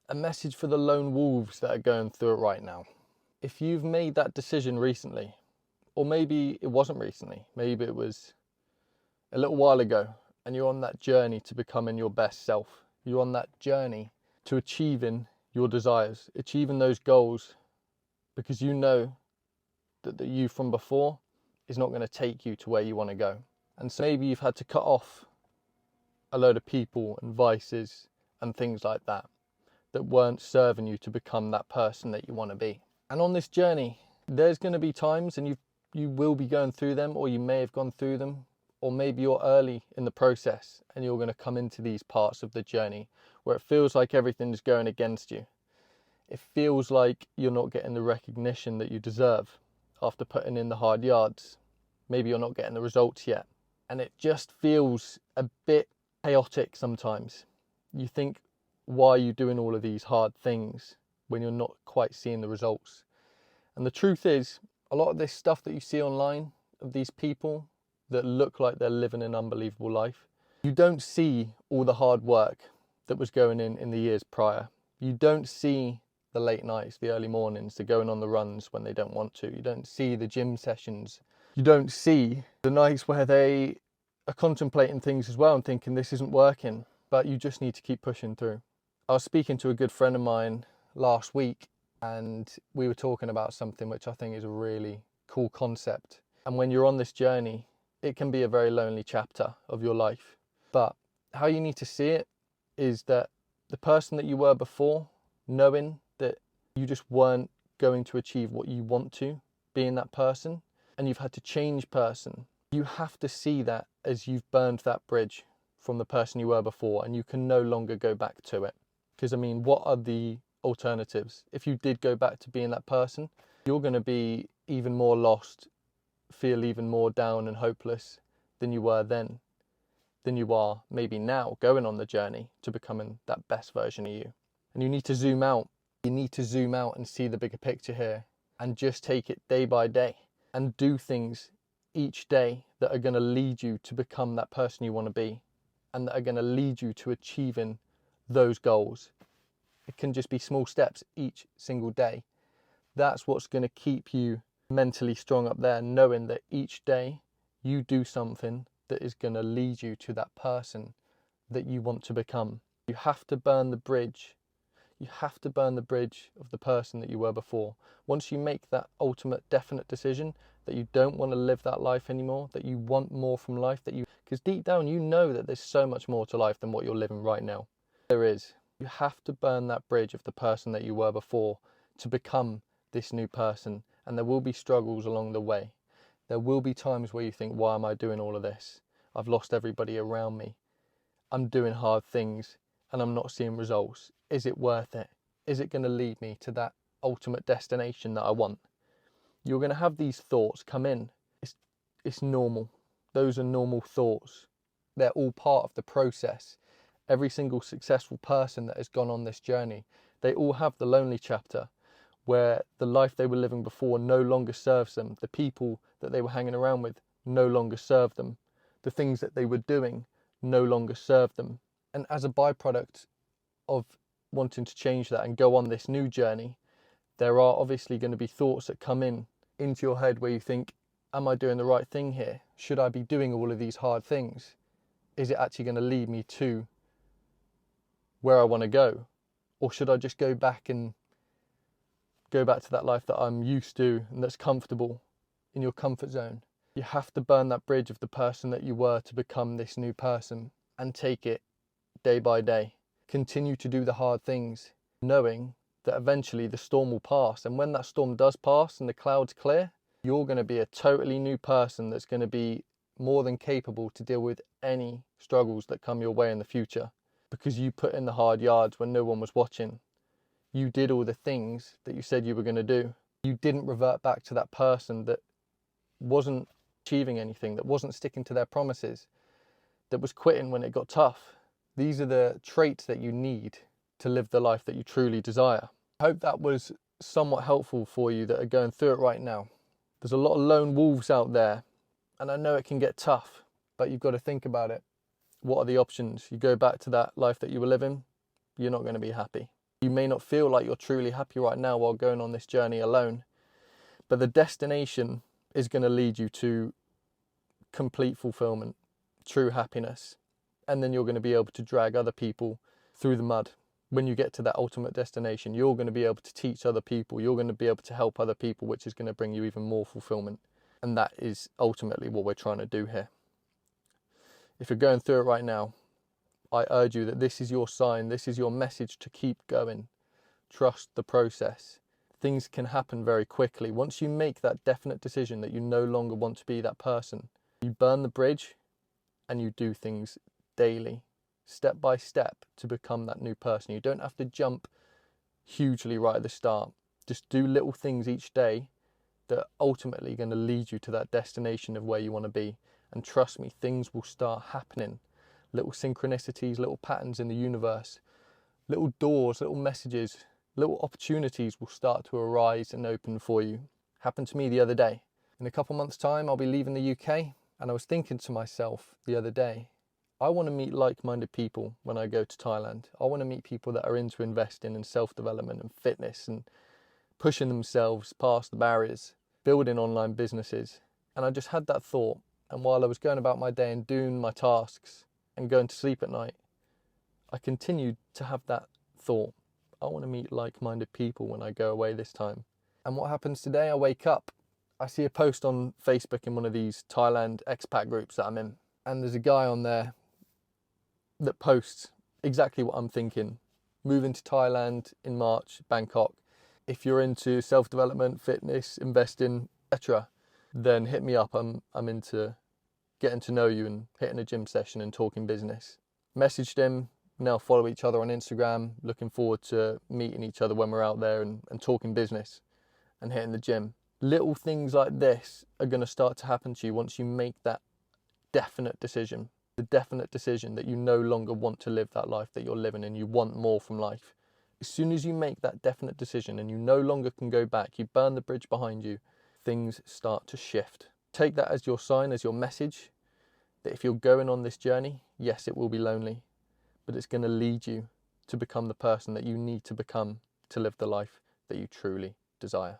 A message for the lone wolves that are going through it right now. If you've made that decision recently, or maybe it wasn't recently, maybe it was a little while ago, and you're on that journey to becoming your best self, you're on that journey to achieving your desires, achieving those goals, because you know that the you from before is not going to take you to where you want to go. And so maybe you've had to cut off a load of people and vices and things like that weren't serving you to become that person that you want to be. And on this journey, there's going to be times, and you will be going through them, or you may have gone through them, or maybe you're early in the process and you're going to come into these parts of the journey where it feels like everything's going against you. It feels like you're not getting the recognition that you deserve after putting in the hard yards. Maybe you're not getting the results yet. And it just feels a bit chaotic sometimes. You think, why are you doing all of these hard things when you're not quite seeing the results? And the truth is, a lot of this stuff that you see online of these people that look like they're living an unbelievable life, you don't see all the hard work that was going in the years prior. You don't see the late nights, the early mornings, the going on the runs when they don't want to. You don't see the gym sessions. You don't see the nights where they are contemplating things as well and thinking this isn't working, but you just need to keep pushing through. I was speaking to a good friend of mine last week, and we were talking about something which I think is a really cool concept. And when you're on this journey, it can be a very lonely chapter of your life. But how you need to see it is that the person that you were before, knowing that you just weren't going to achieve what you want to, being that person, and you've had to change person, you have to see that as you've burned that bridge from the person you were before, and you can no longer go back to it. Because I mean, what are the alternatives? If you did go back to being that person, you're going to be even more lost, feel even more down and hopeless than you were then, than you are maybe now, going on the journey to becoming that best version of you. And you need to zoom out. You need to zoom out and see the bigger picture here, and just take it day by day and do things each day that are going to lead you to become that person you want to be, and that are going to lead you to achieving those goals. It can just be small steps each single day. That's what's going to keep you mentally strong up there, knowing that each day you do something that is going to lead you to that person that you want to become. You have to burn the bridge. You have to burn the bridge of the person that you were before. Once you make that ultimate definite decision that you don't want to live that life anymore, that you want more from life, because deep down you know that there's so much more to life than what you're living right now. There is. You have to burn that bridge of the person that you were before to become this new person. And there will be struggles along the way. There will be times where you think, why am I doing all of this? I've lost everybody around me. I'm doing hard things and I'm not seeing results. Is it worth it? Is it going to lead me to that ultimate destination that I want? You're going to have these thoughts come in. It's normal. Those are normal thoughts. They're all part of the process. Every single successful person that has gone on this journey, they all have the lonely chapter where the life they were living before no longer serves them. The people that they were hanging around with no longer serve them. The things that they were doing no longer serve them. And as a byproduct of wanting to change that and go on this new journey, there are obviously going to be thoughts that come into your head where you think, am I doing the right thing here? Should I be doing all of these hard things? Is it actually going to lead me to where I want to go? Or should I just go back to that life that I'm used to and that's comfortable, in your comfort zone? You have to burn that bridge of the person that you were to become this new person, and take it day by day. Continue to do the hard things, knowing that eventually the storm will pass. And when that storm does pass and the clouds clear, you're going to be a totally new person that's going to be more than capable to deal with any struggles that come your way in the future, because you put in the hard yards when no one was watching. You did all the things that you said you were going to do. You didn't revert back to that person that wasn't achieving anything, that wasn't sticking to their promises, that was quitting when it got tough. These are the traits that you need to live the life that you truly desire. I hope that was somewhat helpful for you that are going through it right now. There's a lot of lone wolves out there, and I know it can get tough, but you've got to think about it. What are the options? You go back to that life that you were living, you're not going to be happy. You may not feel like you're truly happy right now while going on this journey alone, but the destination is going to lead you to complete fulfillment, true happiness. And then you're going to be able to drag other people through the mud. When you get to that ultimate destination, you're going to be able to teach other people. You're going to be able to help other people, which is going to bring you even more fulfillment. And that is ultimately what we're trying to do here. If you're going through it right now, I urge you that this is your sign. This is your message to keep going. Trust the process. Things can happen very quickly. Once you make that definite decision that you no longer want to be that person, you burn the bridge and you do things daily, step by step, to become that new person. You don't have to jump hugely right at the start. Just do little things each day that are ultimately going to lead you to that destination of where you want to be. And trust me, things will start happening. Little synchronicities, little patterns in the universe, little doors, little messages, little opportunities will start to arise and open for you. Happened to me the other day. In a couple months' time, I'll be leaving the UK, and I was thinking to myself the other day, I want to meet like-minded people when I go to Thailand. I want to meet people that are into investing and self-development and fitness and pushing themselves past the barriers, building online businesses. And I just had that thought. And while I was going about my day and doing my tasks and going to sleep at night, I continued to have that thought. I want to meet like-minded people when I go away this time. And what happens today? I wake up, I see a post on Facebook in one of these Thailand expat groups that I'm in. And there's a guy on there that posts exactly what I'm thinking. Moving to Thailand in March, Bangkok. If you're into self-development, fitness, investing, etc., then hit me up. I'm into getting to know you and hitting a gym session and talking business. Messaged him, now follow each other on Instagram. Looking forward to meeting each other when we're out there and talking business and hitting the gym. Little things like this are going to start to happen to you once you make that definite decision. The definite decision that you no longer want to live that life that you're living and you want more from life. As soon as you make that definite decision and you no longer can go back, you burn the bridge behind you, things start to shift. Take that as your sign, as your message, that if you're going on this journey, yes, it will be lonely, but it's going to lead you to become the person that you need to become to live the life that you truly desire.